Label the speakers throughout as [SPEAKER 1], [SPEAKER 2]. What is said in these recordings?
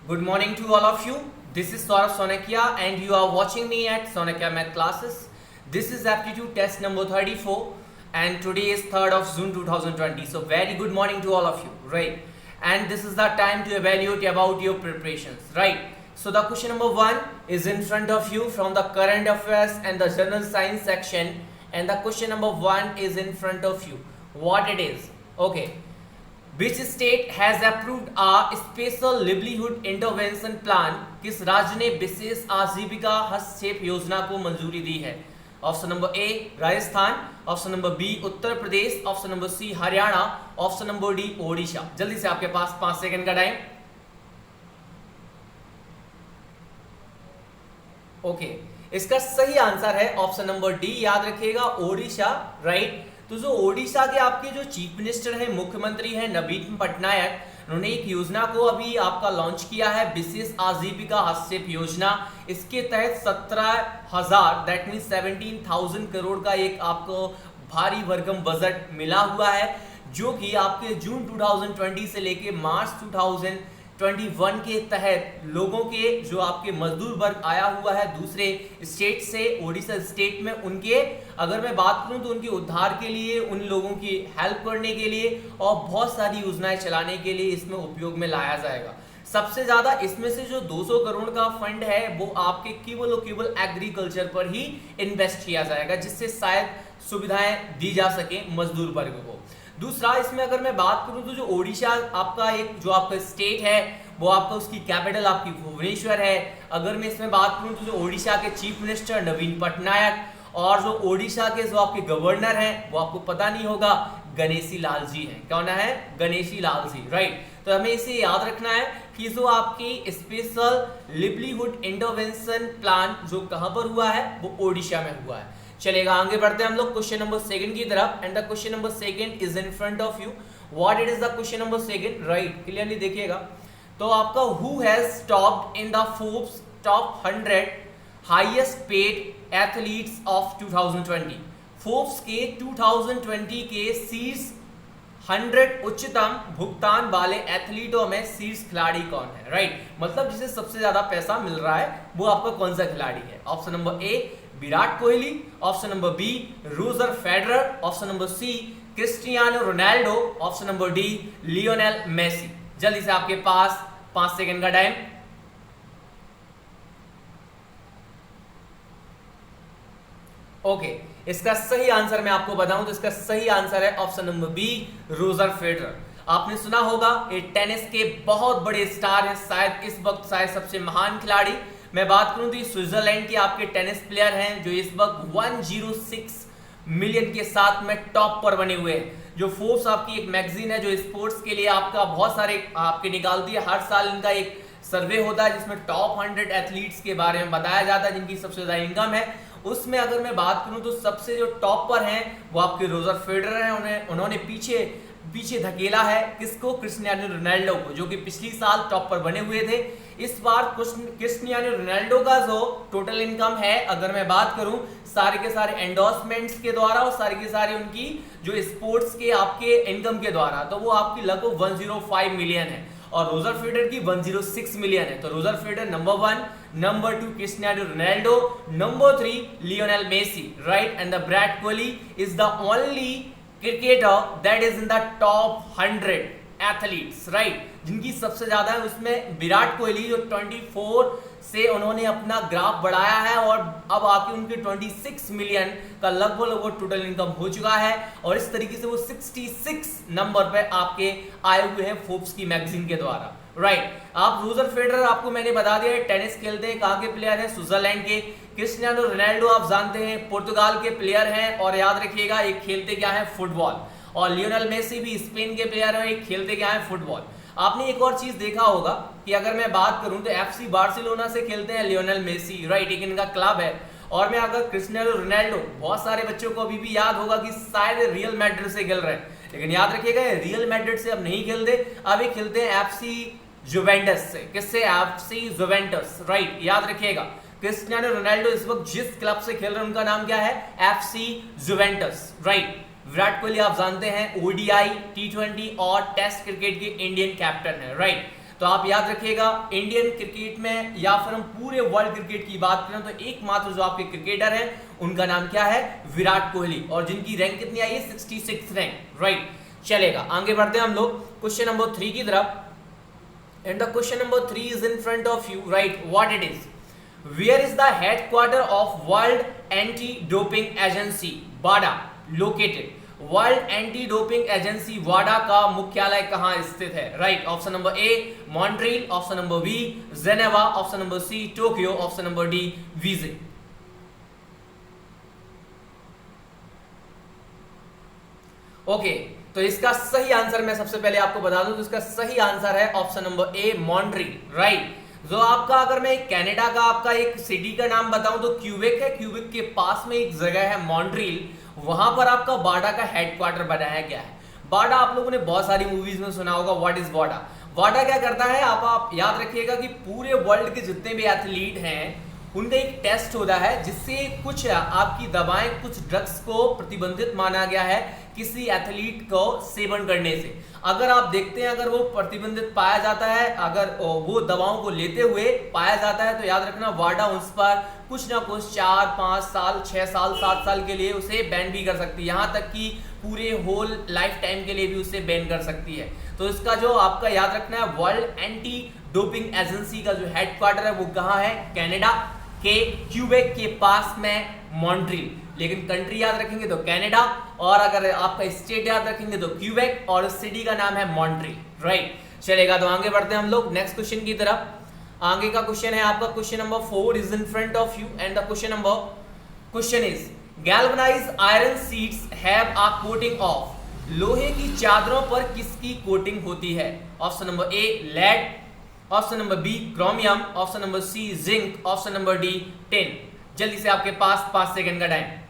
[SPEAKER 1] Good morning to all of you. This is Saurabh Sonakia and you are watching me at Sonakia Math Classes. This is aptitude test number 34 and today is 3rd of June 2020. So very good morning to all of you, right? And this is the time to evaluate about your preparations, right? So the question number 1 is in front of you from the current affairs and the general science section, and the question number 1 is in front of you. What it is? Okay. Which state has approved a special livelihood intervention plan? किस राज्य ने विशेष आजीविका हस्तक्षेप योजना को मंजूरी दी है? Option number A Rajasthan, option number B Uttar Pradesh, option number C Haryana, option number D Odisha. जल्दी से आपके पास 5 सेकंड का टाइम। ओके, इसका सही आंसर है ऑप्शन नंबर डी, याद रखिएगा ओडिशा, राइट। तो जो ओडिशा के आपके जो चीफ मिनिस्टर है, मुख्यमंत्री है नवीन पटनायक, उन्होंने एक योजना को अभी आपका लॉन्च किया है, विशेष आजीविका हस्तक्षेप योजना। इसके तहत 17,000 दैट मीन 17,000 करोड़ का एक आपको भारी भरकम बजट मिला हुआ है, जो कि आपके जून 2020 से लेके मार्च 2021 के तहत लोगों के जो आपके मजदूर वर्ग आया हुआ है दूसरे स्टेट से, ओडिशा स्टेट में, उनके अगर मैं बात करूं तो उनके उद्धार के लिए, उन लोगों की हेल्प करने के लिए और बहुत सारी योजनाएं चलाने के लिए इसमें उपयोग में लाया जाएगा। सबसे ज्यादा इसमें से जो 200 करोड़ का फंड है वो आपके केवल और केवल एग्रीकल्चर पर ही इन्वेस्ट किया जाएगा, जिससे शायद सुविधाएं दी जा सके मजदूर वर्ग को। दूसरा, इसमें अगर मैं बात करूं तो जो ओडिशा आपका एक जो आपका स्टेट है वो आपका उसकी कैपिटल आपकी भुवनेश्वर है। अगर मैं इसमें बात करूं तो जो ओडिशा के चीफ मिनिस्टर नवीन पटनायक और जो ओडिशा के जो आपके गवर्नर हैं वो आपको पता नहीं होगा, गणेशी लाल जी हैं। कौन है? गणेशी लाल जी, राइट। तो हमें इसे याद रखना है कि जो आपकी स्पेशल लिवलीहुड इंटरवेंशन प्लान जो कहां पर हुआ है वो ओडिशा में हुआ है। चलेगा, आगे बढ़ते हैं हम लोग क्वेश्चन नंबर 2 की तरफ, and the question number 2 is in front of you. What it is the question number 2, right? Clearly देखिएगा। तो आपका who has topped in the Forbes top 100 highest paid athletes of 2020? Forbes के 2020 के शीर्ष 100 उच्चतम भुगतान वाले एथलीटों में शीर्ष खिलाड़ी कौन है, राइट? मतलब जिसे सबसे ज्यादा पैसा मिल रहा है वो आपका कौन सा खिलाड़ी है? Option number A Virat Kohli, option number B Roger Federer, option number C Cristiano Ronaldo, option number D Lionel Messi. जल्दी से आपके पास 5 सेकंड का टाइम। ओके, इसका सही आंसर मैं आपको बताऊं तो इसका सही आंसर है option number B Roger Federer. आपने सुना होगा, ये टेनिस के बहुत बड़े स्टार हैं, शायद इस वक्त शायद सबसे महान खिलाड़ी। मैं बात करूं तो स्विट्जरलैंड के आपके टेनिस प्लेयर हैं जो इस वक्त 106 मिलियन के साथ में टॉप पर बने हुए हैं। जो फोर्ब्स आपकी एक मैगजीन है जो स्पोर्ट्स के लिए आपका बहुत सारे आपके निकालती है, हर साल इनका एक सर्वे होता है जिसमें टॉप 100 एथलीट्स के बारे में बताया जाता है जिनकी सबसे ज्यादा इनकम है। उसमें अगर मैं बात करूं तो सबसे जो टॉप पर हैं वो आपके रोजर फेडरर हैं। उन्होंने पीछे धकेला है किसको? क्रिस्टियानो रोनाल्डो को, जो कि पिछली साल टॉप पर बने हुए थे। इस बार क्रिस्टियानो रोनाल्डो का जो टोटल इनकम है, अगर मैं बात करूं सारे के सारे एंडोर्समेंट्स के द्वारा और सारे के सारे उनकी जो स्पोर्ट्स के आपके इनकम के द्वारा, तो वो आपकी लगभग 105 मिलियन है और रोजर फेडरर की 106 मिलियन है। तो Roger Federer number 1, number 2 Cristiano Ronaldo, number 3 Lionel Messi, right? And the Virat Kohli is the only cricketer that is in the top 100 athletes, right? जिनकी सबसे ज्यादा है उसमें विराट कोहली जो 24 से उन्होंने अपना ग्राफ बढ़ाया है और अब आके उनके 26 मिलियन का लगभग टोटल इनकम हो चुका है और इस तरीके से वो 66 नंबर पे आपके आए हुए हैं फोर्ब्स की मैगजीन के द्वारा, राइट? आप रोजर फेडरर आपको मैंने बता दिया टेनिस खेलते हैं, कहाँ के प्लेयर हैं? स्विट्जरलैंड के। क्रिस्टियानो रोनाल्डो आप जानते हैं पुर्तगाल के प्लेयर हैं और याद रखिएगा एक खेलते क्या है? फुटबॉल। और लियोनेल मेसी भी स्पेन के प्लेयर हैं, एक खेलते क्या है? फुटबॉल। आपने एक और चीज देखा होगा कि अगर मैं बात करूं तो एफसी बार्सिलोना से खेलते हैं लियोनेल मेसी, राइट? एक इनका क्लब है। और मैं अगर क्रिस्टियानो रोनाल्डो, बहुत सारे बच्चों को अभी भी याद होगा कि शायद रियल मैड्रिड से खेल रहे हैं, लेकिन याद रखिएगा रियल मैड्रिड से अब नहीं खेलते, अब ये खेलते हैं एफसी जुवेंटस से। किससे? FC Juventus, right? याद रखिएगा क्रिस्टियानो रोनाल्डो इस वक्त जिस क्लब से खेल रहे हैं उनका नाम क्या है? FC Juventus, right? Virat Kohli आप जानते हैं ओडीआई, T20 और टेस्ट क्रिकेट के इंडियन कैप्टन है, राइट? तो आप याद रखिएगा इंडियन क्रिकेट में या फिर हम पूरे वर्ल्ड क्रिकेट की बात करें तो एकमात्र जो आपके क्रिकेटर हैं उनका नाम क्या है, विराट कोहली, और जिनकी रैंक कितनी आई है, 66 रैंक, राइट। चलेगा, आगे बढ़ते हैं हम लोग क्वेश्चन नंबर 3 की तरफ। And the question number 3 is in front of you, right, what it is, where is the headquarter of world anti doping agency Wada located? World anti doping agency वाडा का मुख्यालय कहां स्थित है? राइट, ऑप्शन नंबर ए Montreal, option number B Geneva, option number सी Tokyo, option number D Beijing. Okay, तो इसका सही answer मैं सबसे पहले आपको बता दूं, तो इसका सही आंसर है ऑप्शन नंबर ए मॉन्ट्रियल, राइट। जो आपका, अगर मैं कनाडा का आपका एक सिटी का नाम बताऊं तो क्यूबेक है, क्यूबेक के पास में एक जगह है मॉन्ट्रियल, वहां पर आपका वाडा का हेडक्वार्टर बनाया गया है। वाडा आप लोगों ने बहुत सारी मूवीज में सुना होगा, व्हाट इज वाडा। वाडा क्या करता है, आप याद रखिएगा कि पूरे वर्ल्ड के जितने भी एथलीट हैं उनका एक टेस्ट होता है जिससे कुछ आपकी दवाएं, कुछ ड्रग्स को प्रतिबंधित माना गया है किसी एथलीट को सेवन करने से। अगर आप देखते हैं, अगर वो प्रतिबंधित पाया जाता है, अगर वो दवाओं को लेते हुए पाया जाता है, तो याद रखना वाडा उस पर कुछ ना कुछ 4, 5 साल, 6 साल, 7 साल के लिए उसे बैन भी कर सकती है, यहाँ तक कि पूरे होल लाइफ टाइम के लिए भी उसे बैन कर सकती है। तो इसका जो आपका याद रखना है, वर्ल्ड एंटी डोपिंग एजेंसी का जो हेडक्वार्टर है वो कहाँ है, कनाडा के क्यूबेक के पास में मॉन्ट्रियल। लेकिन कंट्री याद रखेंगे तो कनाडा, और अगर आपका स्टेट याद रखेंगे तो क्यूबेक, और सिटी का नाम है मॉन्ट्रियल, राइट। चलेगा, तो आगे बढ़ते हैं हम लोग नेक्स्ट क्वेश्चन की तरफ। आगे का क्वेश्चन है आपका question number 4 is in front of you and the question is galvanised iron sheets have a coating of, लोहे की चादरों पर किसकी कोटिंग होती है? Option number A lead, option number B chromium, option number C zinc, option number D tin. जल्दी से आपके पास 5 सेकंड का टाइम।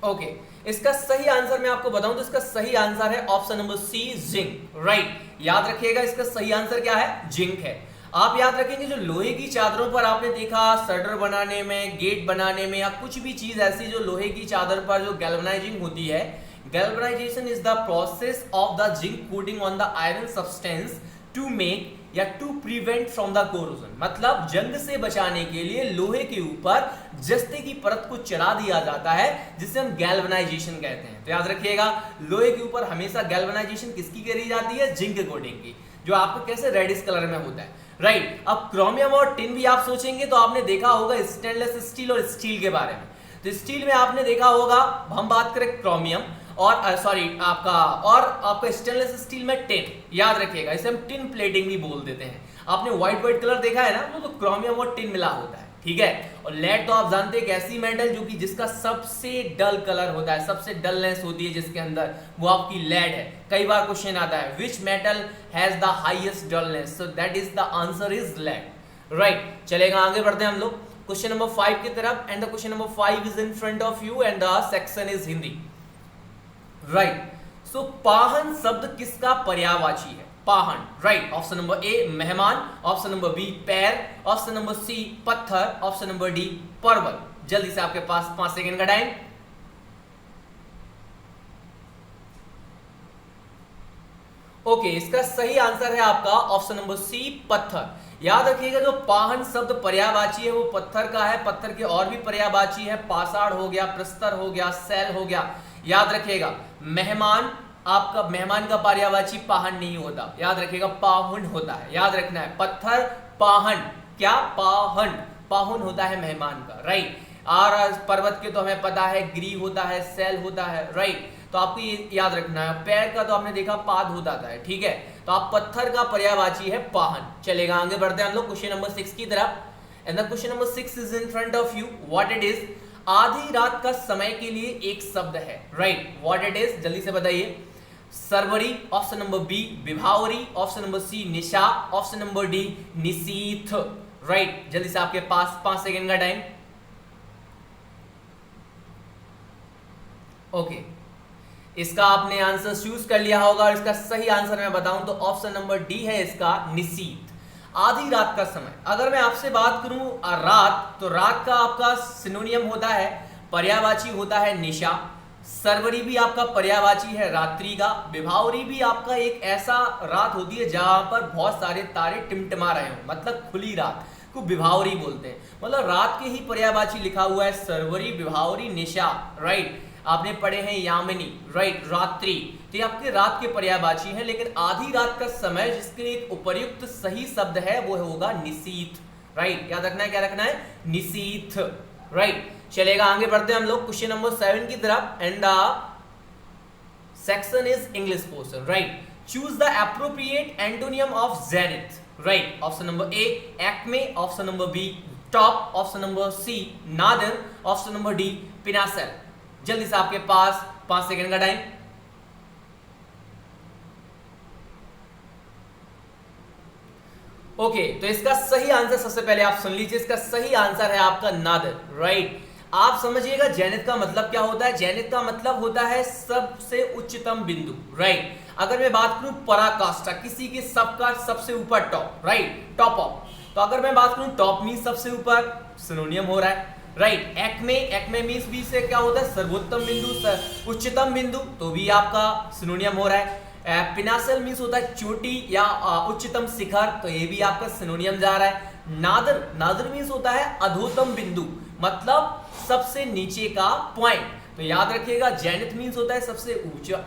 [SPEAKER 1] ओके, इसका सही आंसर मैं आपको बताऊं तो इसका सही आंसर है option number C zinc, right. याद रखिएगा इसका सही आंसर क्या है, जिंक है। आप याद रखेंगे जो लोहे की चादरों पर आपने देखा शटर बनाने में, गेट बनाने में, या कुछ भी चीज ऐसी जो लोहे की चादर पर जो गैल्वनाइजिंग होती है, galvanization is the process of the zinc coating on the iron substance to make या to prevent from the corrosion. मतलब जंग से बचाने के लिए लोहे के ऊपर जस्ते की परत को चढ़ा दिया जाता है, जिसे हम गैल्वनाइजेशन कहते हैं। तो याद रखिएगा लोहे के ऊपर हमेशा गैल्वनाइजेशन किसकी करी जाती है, जिंक कोटिंग की, जो आपको कैसे रेडिश कलर में होता है, राइट। अब क्रोमियम और टिन भी आप सोचेंगे तो आपने देखा होगा स्टेनलेस स्टील और स्टील के बारे में। तो स्टील में आपने देखा होगा, हम बात करें क्रोमियम और आपका स्टेनलेस स्टील में टिन, याद रखिएगा इसे हम टिन प्लेटिंग भी बोल देते हैं। आपने व्हाइट कलर देखा है ना, वो तो क्रोमियम और टिन मिला होता है, ठीक है। और लेड तो आप जानते हैं एक ऐसी मेटल जो कि जिसका सबसे डल कलर होता है, सबसे डलनेस होती है जिसके अंदर, वो आपकी लेड है। कई बार क्वेश्चन आता है which metal has the highest dullness, so that is the answer is lead, right. चलेगा, आगे बढ़ते हैं हम लोग क्वेश्चन नंबर 5 की तरफ and the question number 5 is in front of you and the section is Hindi, right. So पाहन शब्द किसका पर्यायवाची है, पाहन, राइट। ऑप्शन नंबर ए मेहमान, ऑप्शन नंबर बी पैर, ऑप्शन नंबर सी पत्थर, ऑप्शन नंबर डी पर्वत। जल्दी से आपके पास 5 सेकंड का टाइम। ओके, इसका सही आंसर है आपका ऑप्शन नंबर सी पत्थर। याद रखिएगा जो पाहन शब्द पर्यायवाची है वो पत्थर का है। पत्थर के और भी पर्यायवाची है, पाषाण हो गया, प्रस्तर हो गया, सैल हो गया। याद रखिएगा मेहमान, आपका मेहमान का पर्यायवाची पाहन नहीं होता, याद रखिएगा पाहुन होता है, याद रखना है। पत्थर पाहन, क्या पाहन, पाहुन होता है मेहमान का, राइट। और पर्वत के तो हमें पता है गिरी होता है, सैल होता है, राइट। तो आपको ये याद रखना है। पैर का तो आपने देखा पाद होता है, ठीक है। तो आप पत्थर का पर्यायवाची है पाहन। चलेगा, आगे बढ़ते हैं हम लोग क्वेश्चन नंबर 6 की तरफ and the question number 6 is in front of you, what it is. आधी रात का समय के लिए एक शब्द है, राइट, व्हाट इट इज, जल्दी से बताइए। सरवरी, ऑप्शन नंबर बी विभावरी, ऑप्शन नंबर सी निशा, option number D Nishith, right. जल्दी से आपके पास 5 सेकंड का टाइम। ओके, इसका आपने आंसर चूज कर लिया होगा और इसका सही आंसर मैं बताऊं तो ऑप्शन नंबर डी है इसका निशीथ। आधी रात का समय, अगर मैं आपसे बात करूं रात, तो रात का आपका सिनोनियम होता है, पर्यायवाची होता है निशा। सरवरी भी आपका पर्यायवाची है रात्रि का, विभावरी भी आपका एक ऐसा रात होती है जहां पर बहुत सारे तारे टिमटिमा रहे हो, मतलब खुली रात को विभावरी बोलते हैं। मतलब रात के ही पर्यायवाची लिखा हुआ है सरवरी, विभावरी, निशा, राइट। आपने पढ़े हैं यामिनी, राइट, रात्रि, तो ये आपके रात के पर्यायवाची हैं। लेकिन आधी रात का समय जिसके लिए एक उपयुक्त सही शब्द है वो होगा निशीथ, राइट। याद रखना है, क्या रखना है, निशीथ, राइट। चलेगा, आगे बढ़ते हैं हम लोग क्वेश्चन नंबर 7 की तरफ। And the section is English portion, right. Choose the appropriate antonym of zenith, right. Option number A acme, option number B top, option number C nadir, option number D pinnacle. जल्दी से आपके पास 5 second का time. Okay, तो इसका सही answer सबसे पहले आप सुन लीजिए, इसका सही आंसर है आपका नादिर, राइट। आप समझिएगा जेनिथ का मतलब क्या होता है। जेनिथ का मतलब होता है सबसे उच्चतम बिंदु, राइट। अगर मैं बात करूं पराकाष्ठा, किसी के सबका सबसे ऊपर, टॉप, राइट, टॉप ऑफ। तो अगर मैं बात करूं टॉप मीन्स सबसे ऊपर, सिनोनियम हो रहा है, राइट। एक्मे, एक्मे मीन्स भी से क्या होता है, सर्वोत्तम बिंदु, उच्चतम बिंदु, तो भी आपका सिनोनियम हो रहा है। पिनासल मीन्स होता है चोटी या उच्चतम शिखर, तो ये भी आपका सिनोनियम जा रहा है। नादर, नादर मीन्स होता है अधोतम बिंदु, मतलब सबसे नीचे का पॉइंट। तो याद रखिएगा जेनिथ मीन्स होता है सबसे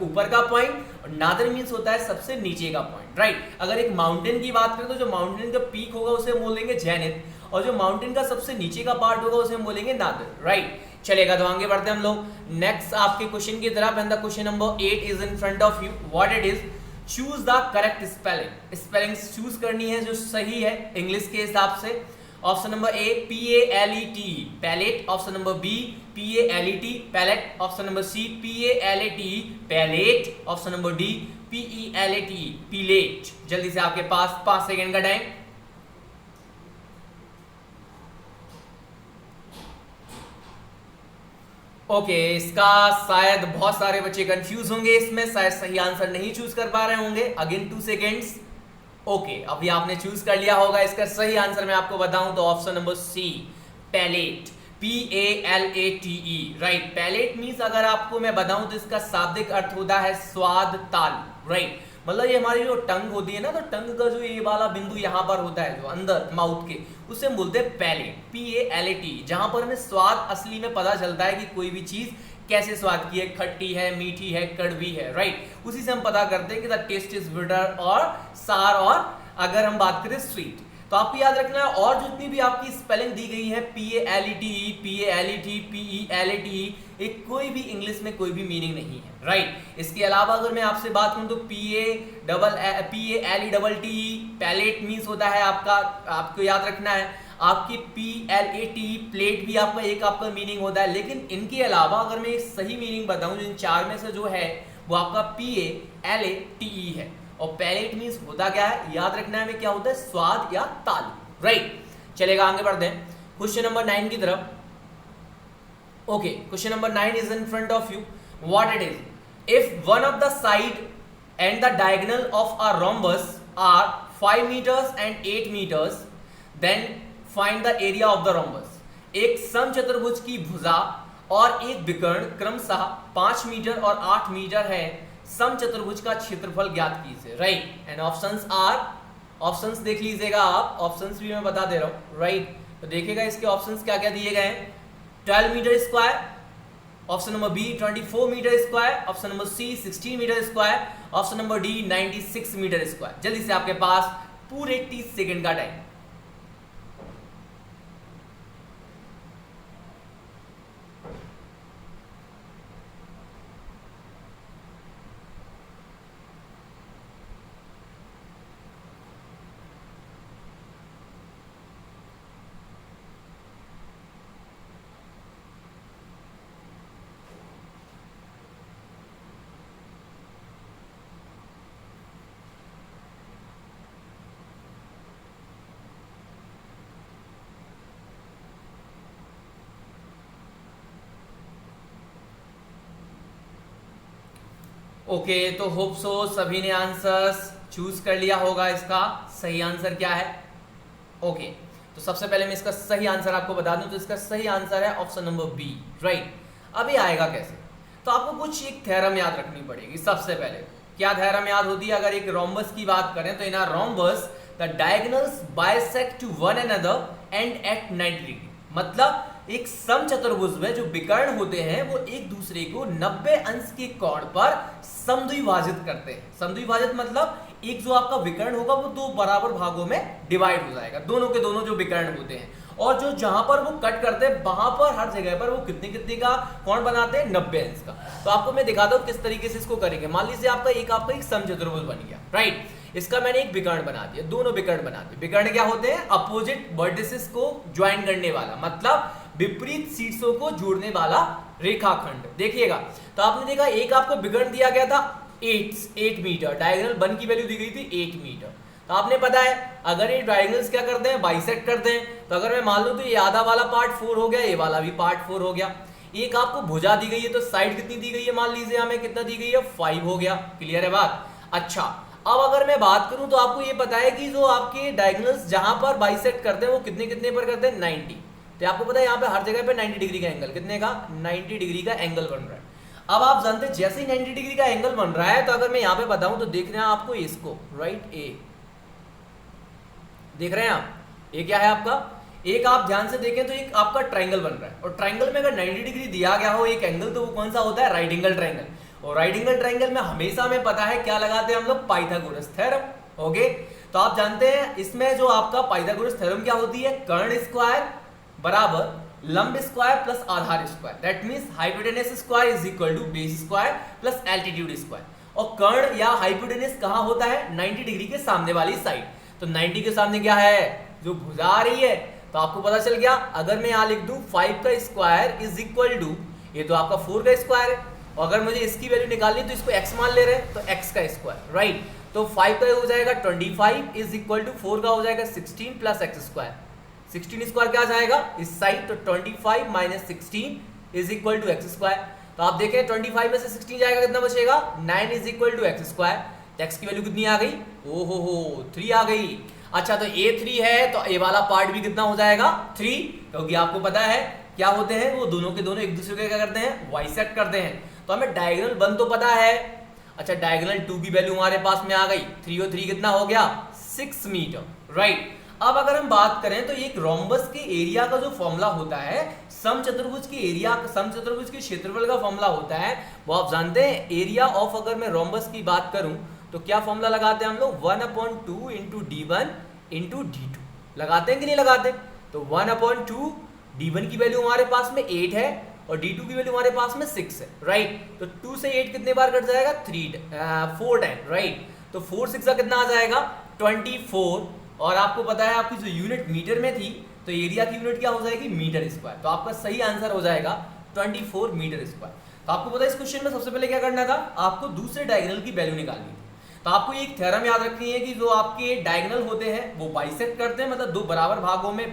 [SPEAKER 1] ऊपर का पॉइंट, और नादर मीन्स होता है सबसे नीचे का पॉइंट, राइट। अगर एक माउंटेन की बात करें तो जो माउंटेन का पीक होगा उसे हम बोलेंगे जेनिथ, और जो माउंटेन का सबसे नीचे का पार्ट होगा उसे हम बोलेंगे नादर, राइट। चलेगा, तो आगे बढ़ते हैं हम लोग नेक्स्ट आपके क्वेश्चन की तरफ। And the question number 8 is in front of you, what it is. Choose the correct spelling, spelling choose करनी है जो सही है इंग्लिश के हिसाब से। Option number A PALET palate, option number B PALET palate, option number C PALATE palate, option number D PELATE pelate. जल्दी से आपके पास 5 सेकंड का टाइम। ओके, इसका शायद बहुत सारे बच्चे कंफ्यूज होंगे, इसमें शायद सही आंसर नहीं चूज कर पा रहे होंगे। Again 2 seconds. ओके, अभी आपने चूज कर लिया होगा। इसका सही आंसर मैं आपको बताऊं तो option number C palate, PALATE, right. Palate means अगर आपको मैं बताऊं तो इसका शाब्दिक अर्थ होता है स्वाद तालु, राइट। मतलब ये हमारी जो टंग होती है ना, तो टंग का जो ये वाला बिंदु यहाँ पर होता है जो अंदर माउथ के, उसे हम बोलते हैं पैलेट, PALAT, जहां पर हमें स्वाद असली में पता चलता है कि कोई भी चीज कैसे स्वाद की है, खट्टी है, मीठी है, कड़वी है, राइट। उसी से हम पता करते हैं कि द टेस्ट इज बिटर और सार, और अगर हम बात करें स्वीट। तो आपको याद रखना है, और जितनी भी आपकी स्पेलिंग दी गई है PALETE, PALET, PELATE, एक कोई भी इंग्लिश में कोई भी मीनिंग नहीं है, राइट। इसके अलावा अगर मैं आपसे बात करूं तो PALETE पैलेट मीन्स होता है आपका, आपको याद रखना है, आपकी PLAT प्लेट भी आपका एक आपका मीनिंग होता है। लेकिन इनके अलावा अगर मैं एक सही मीनिंग बताऊं, इन चार में से जो है वो आपका PALATE है। और पैलेट मीन्स होता क्या है, याद रखना है हमें, क्या होता है, स्वाद या तालु, राइट। चलेगा, आगे बढ़ते हैं क्वेश्चन नंबर 9 की तरफ। Okay, question number 9 is in front of you, what it is. If one of the side and the diagonal of a rhombus are 5 metres and 8 metres, then find the area of the rhombus. एक समचतुर्भुज की भुजा और एक विकर्ण क्रमशः 5 metre और 8 metre है, समचतुर्भुज का क्षेत्रफल ज्ञात कीजिए, right. And options are, options देख लीजिएगा आप, ऑप्शंस भी मैं बता दे रहा हूं, राइट। तो देखिएगा इसके ऑप्शंस क्या क्या दिए गए हैं। 12 metre square, option number B 24 metre square, option number C 16 metre square, option number D 96 metre square. जल्दी से आपके पास पूरे 30 सेकंड का टाइम। ओके, तो होप सो सभी ने आंसर्स चूज कर लिया होगा। इसका सही आंसर क्या है। ओके, तो सबसे पहले मैं इसका सही आंसर आपको बता दूं, तो इसका सही आंसर है ऑप्शन नंबर बी, राइट। अभी आएगा कैसे, तो आपको कुछ एक थ्योरम याद रखनी पड़ेगी। सबसे पहले क्या थ्योरम याद होती है? अगर एक रोम्बस की बात करें तो in a rhombus the diagonals bisect to one another and at 90 degree. मतलब एक समचतुर्भुज में जो विकर्ण होते हैं वो एक दूसरे को 90 अंश के कोण पर समद्विभाजित करते हैं। समद्विभाजित मतलब एक जो आपका विकर्ण होगा वो दो बराबर भागों में डिवाइड हो जाएगा, दोनों के दोनों जो विकर्ण होते हैं, और जो जहां पर वो कट करते हैं वहां पर हर जगह पर वो कितने कितने का कोण बनाते हैं? 90 अंश का। तो आपको मैं दिखाता हूं किस तरीके से इसको करेंगे। मान लीजिए आपका एक समचतुर्भुज बन गया, राइट। इसका मैंने एक विकर्ण बना दिया, दोनों विकर्ण बना दिए। विकर्ण क्या होते हैं? अपोजिट वर्टिसेस को ज्वाइन करने वाला, मतलब विपरीत शीर्षों को जोड़ने वाला रेखाखंड। देखिएगा, तो आपने देखा एक आपको विकर्ण दिया गया था 8 मीटर, डायगोनल 1 की वैल्यू दी गई थी 8 मीटर। तो आपने पता है अगर ये डायगोनल्स क्या करते हैं? बाइसेक्ट करते हैं। तो अगर मैं मान लूं तो ये आधा वाला पार्ट 4 हो गया, ये वाला भी पार्ट 4 हो गया। एक आपको भुजा दी गई है तो साइड कितनी दी गई है? मान लीजिए हमें कितना दी गई है? 5 हो गया। क्लियर है बात? अच्छा, अब अगर मैं बात करूं तो आपको ये पता है कि जो आपके डायगोनल्स जहां पर बाइसेक्ट करते हैं वो कितने कितने पर करते हैं? 90। तो आपको पता है यहाँ पे हर जगह पे 90 डिग्री का एंगल, कितने का? 90 डिग्री का एंगल बन रहा है। अब आप जानते हैं जैसे ही 90 डिग्री का एंगल बन रहा है, तो अगर मैं यहाँ पे बताऊं तो देख रहे हैं आपको इसको, राइट, ए देख रहे हैं आप, ये क्या है आपका? एक आप ध्यान से देखें तो एक आपका ट्राइंगल बन रहा है, और ट्राइंगल में अगर 90 डिग्री दिया गया हो एक एंगल, तो वो कौन सा होता है? Right angle triangle. और राइट एंगल ट्राइंगल में हमेशा हमें पता है क्या लगाते हैं हम लोग? Pythagoras theorem. ओके, तो आप जानते हैं इसमें जो आपका पाइथागोरस थ्योरम क्या होती है? कर्ण स्क्वायर बराबर लंब स्क्वायर प्लस आधार square, that means hypotenuse square is equal to base square plus altitude square. और कर्ण या हाइपोटेनस कहां होता है? 90 डिग्री के सामने वाली साइड। तो 90 के सामने क्या है? जो भुजा आ रही है। तो आपको पता चल गया, अगर मैं यहां लिख दूं 5 का स्क्वायर इज इक्वल टू, ये तो आपका 4 का स्क्वायर है, और अगर मुझे इसकी वैल्यू निकालनी है तो इसको x मान ले रहे हैं, तो x का स्क्वायर, राइट। तो 5 का हो जाएगा 25 इज इक्वल टू 4 का हो जाएगा 16 प्लस एक्स स्क्वायर। 16 स्क्वायर क्या जाएगा इस साइड? तो 25 minus 16 is equal to x square. तो आप देखें 25 में से 16 जाएगा, कितना बचेगा? 9 is equal to x square. X की वैल्यू कितनी आ गई? ओहो 3 आ गई। अच्छा, तो ए 3 है तो ए वाला पार्ट भी कितना हो जाएगा? 3, क्योंकि आपको पता है क्या होते हैं वो दोनों के दोनों एक दूसरे को क्या करते हैं? बाइसेक्ट करते हैं। तो हमें डायगोनल 1 तो पता है। अच्छा, डायगोनल 2 की वैल्यू हमारे पास में आ गई, 3 और 3 कितना हो गया? 6 मीटर, राइट। अब अगर हम बात करें तो एक रोम्बस के एरिया का जो फॉर्मूला होता है, समचतुर्भुज के एरिया, समचतुर्भुज के क्षेत्रफल का फॉर्मूला होता है, वो आप जानते हैं एरिया ऑफ, अगर मैं रोम्बस की बात करूं तो क्या फॉर्मूला लगाते हैं हम लोग? 1/2 इंटू d1 इंटू d2 लगाते हैं कि नहीं लगाते? तो 1/2 d1 की वैल्यू हमारे पास में 8 है और d2 की वैल्यू हमारे पास में 6 है, राइट। तो 2 से 8 कितने बार कट जाएगा? 4 टाइम, राइट। तो 4 6 का कितना आ जाएगा? 24। और आपको पता है आपकी जो यूनिट मीटर में थी, तो एरिया की यूनिट क्या हो जाएगी? Metre square. तो आपका सही आंसर हो जाएगा 24 मीटर स्क्वायर। तो आपको पता है इस क्वेश्चन में सबसे पहले क्या करना था? आपको दूसरे डायगोनल की वैल्यू निकालनी थी। तो आपको एक थ्योरम याद रखनी है कि जो आपके डायगोनल होते हैं वो बाइसेक्ट करते हैं, मतलब दो बराबर भागों में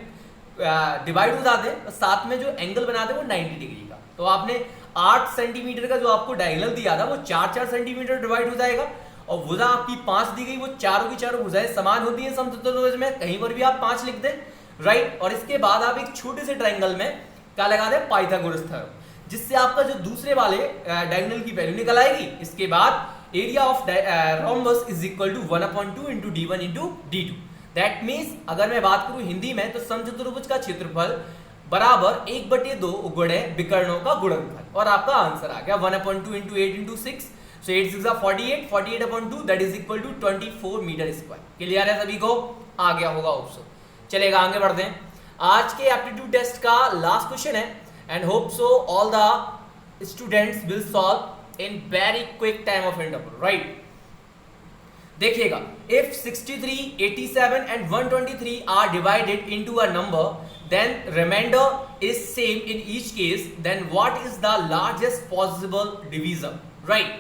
[SPEAKER 1] डिवाइड हो जाते हैं, साथ में जो एंगल बनाते हैं वो 90 डिग्री का। तो आपने 8 सेंटीमीटर का जो आपको डायगोनल दिया था वो 4-4 सेंटीमीटर डिवाइड हो जाएगा, और भुजा आपकी 5 दी गई, वो चारों की चारों भुजाएं समान होती हैं समचतुर्भुज में, कहीं पर भी आप 5 लिख दें, राइट। और इसके बाद आप एक छोटे से ट्रायंगल में क्या लगा दें? पाइथागोरस थ्योरम, जिससे आपका जो दूसरे वाले डायगोनल की वैल्यू निकल आएगी। इसके बाद area of rhombus is equal to 1/2 into d1 into d2। That means अगर मैं बात करूं हिंदी में तो समचतुर्भुज का क्षेत्रफल बराबर 1/2 गुणे विकर्णों का गुणनफल, और आपका आंसर आ गया 1/2 into 8 into 6। So 8 6 48, 48/2 that is equal to 24 metre square. Clear है सभी को? आ गया होगा ऑप्शन। चलेगा, आगे बढ़ते हैं। आज के एप्टीट्यूड टेस्ट का लास्ट क्वेश्चन है, and hope so all the students will solve in very quick time of interval, right. देखिएगा, if 63, 87 and 123 are divided into a number, then remainder is same in each case, then what is the largest possible divisor, right?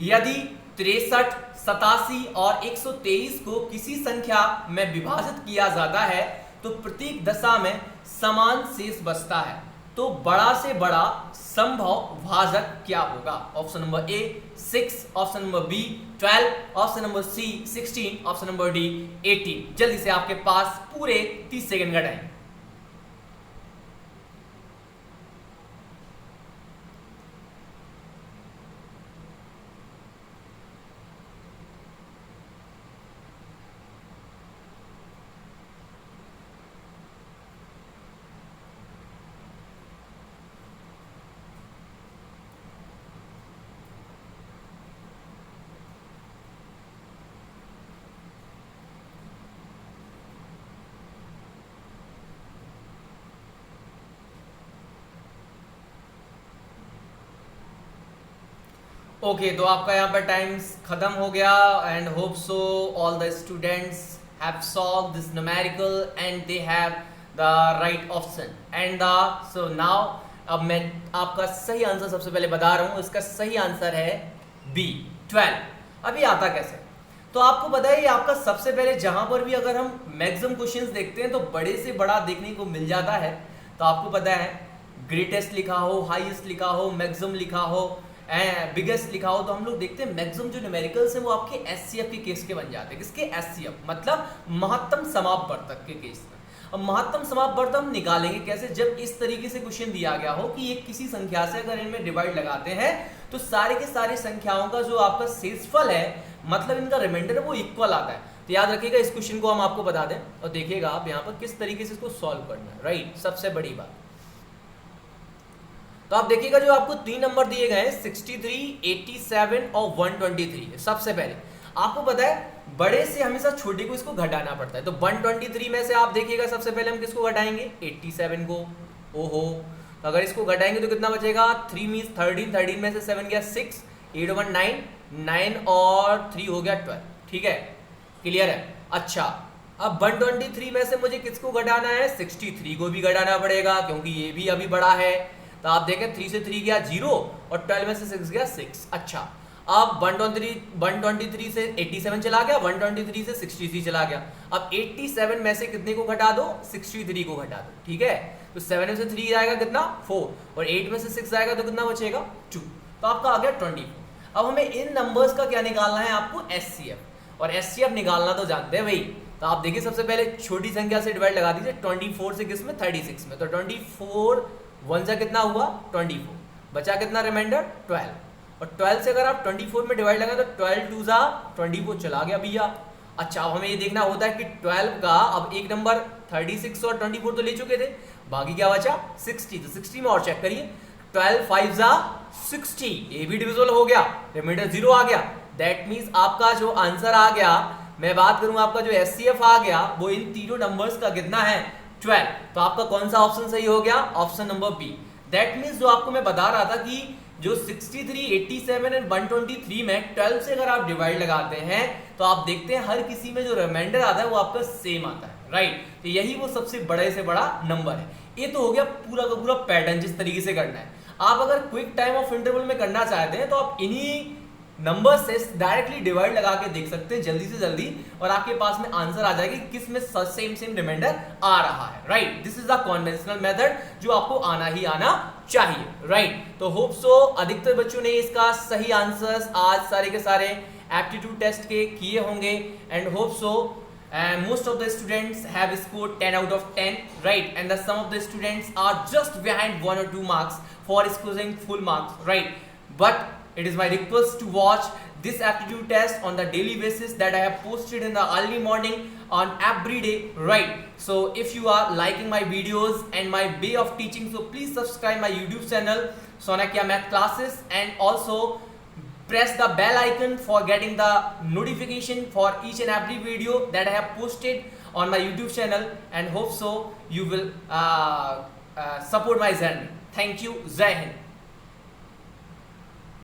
[SPEAKER 1] यदि 63, 87 और 123 को किसी संख्या में विभाजित किया जाता है तो प्रत्येक दशा में समान शेष बचता है, तो बड़ा से बड़ा संभव भाजक क्या होगा? Option number A 6, option number B 12, option number C 16, option number D 18। जल्दी से आपके पास पूरे 30 सेकंड का टाइम। ओके तो आपका यहाँ पर टाइम खत्म हो गया and hope so all the students have solve this numerical and they have the right option and the so now अब मैं आपका सही आंसर सबसे पहले बता रहा हूँ। इसका सही आंसर है बी 12। अभी आता कैसे, तो आपको पता है आपका सबसे पहले जहां पर भी अगर हम मैक्सिमम क्वेश्चंस देखते हैं तो बड़े से बड़ा देखने को मिल जाता है। तो आपको पता है ग्रेटेस्ट लिखा हो, हाईएस्ट लिखा हो, मैक्सिमम लिखा हो, बिगेस्ट लिखा हो, तो हम लोग देखते हैं मैक्सिमम जो न्यूमेरिकल्स हैं वो आपके एचसीएफ के केस के बन जाते हैं। किसके? एचसीएफ मतलब महत्तम समापवर्तक के केस में। अब महत्तम समापवर्तक हम निकालेंगे कैसे? जब इस तरीके से क्वेश्चन दिया गया हो कि एक किसी संख्या से अगर इनमें डिवाइड लगाते हैं तो सारे के सारे संख्याओं का जो आपका शेषफल है मतलब इनका रिमाइंडर है वो इक्वल आता है। तो याद रखिएगा इस क्वेश्चन को हम आपको बता दें और देखिएगा आप यहाँ पर किस तरीके से इसको सॉल्व करना है। राइट, सबसे बड़ी बात तो आप देखिएगा जो आपको 3 नंबर दिए गए हैं 63, 87 और 123। सबसे पहले आपको पता है बड़े से हमेशा छोटे को इसको घटाना पड़ता है। तो 123 में से आप देखिएगा सबसे पहले हम किसको घटाएंगे? 87 को। ओहो, तो अगर इसको घटाएंगे तो कितना बचेगा? 3 मीन्स 13, 13 में से 7 गया 6, 8 1 9, 9 और 3 हो गया 12। ठीक है, क्लियर है? अच्छा, अब 123 में से मुझे किसको घटाना है? 63 को भी घटाना पड़ेगा क्योंकि ये भी अभी बड़ा है। तो आप देखें 3 से 3 गया 0 और 12 में से 6 गया 6। अच्छा, अब 123 से 87 चला गया, 123 से 63 चला गया। अब 87 में से कितने को घटा दो? 63 को घटा दो। ठीक है, तो 7 में से 3 जाएगा कितना? 4 और 8 में से 6 जाएगा तो कितना बचेगा? 2। तो आपका आ गया 24। अब हमें इन नंबर्स का क्या निकालना है? आपको एचसीएफ, और एचसीएफ निकालना तो जानते हैं भाई। तो आप देखिए सबसे पहले छोटी संख्या से डिवाइड लगा दीजिए 24 से किस में? 36 में। तो 24 1 जा कितना हुआ? 24, बचा कितना रिमाइंडर? 12। और 12 से अगर आप 24 में डिवाइड लगाए तो 12 2 जा 24 चला गया भैया। अच्छा, अब हमें ये देखना होता है कि 12 का अब एक नंबर 36 और 24 तो ले चुके थे, बाकी क्या बचा? 60। तो 60 में और चेक करिए, 12 5 जा 60, ये भी डिविजिबल हो गया, रिमाइंडर 0 आ गया। दैट मीन्स आपका जो आंसर आ गया, मैं बात करूं आपका जो एचसीएफ आ गया वो इन तीनों नंबर्स का कितना है? 12। तो आपका कौन सा ऑप्शन सही हो गया? Option number B. That means जो आपको मैं बता रहा था कि जो 63, 87 एंड 123 में 12 से अगर आप डिवाइड लगाते हैं तो आप देखते हैं हर किसी में जो रिमाइंडर आता है वो आपका सेम आता है। राइट, तो यही वो सबसे बड़े से बड़ा नंबर है। ये तो हो गया पूरा का पूरा पैटर्न जिस तरीके से करना है। आप अगर क्विक टाइम ऑफ इंटरवल में करना चाहते हैं तो आप इन्हीं नंबर से डायरेक्टली डिवाइड लगा के देख सकते हैं जल्दी से जल्दी, और आपके पास में आंसर आ जाएगा कि किस में सेम रिमाइंडर आ रहा है। Right, this is the conventional method जो आपको आना ही आना चाहिए। राइट, तो होप सो अधिकतर बच्चों ने इसका सही आंसर्स आज सारे के सारे एप्टीट्यूड टेस्ट के किए होंगे and hope so most of the students have scored 10 out of 10, right? And the some of the students are just behind 1 or 2 marks for scoring full marks, right? But it is my request to watch this aptitude test on the daily basis that I have posted in the early morning on every day, right? So if you are liking my videos and my way of teaching, so please subscribe my YouTube channel Sonakya Math Classes, and also press the bell icon for getting the notification for each and every video that I have posted on my YouTube channel, and hope so you will support my journey. Thank you. Jai Hind.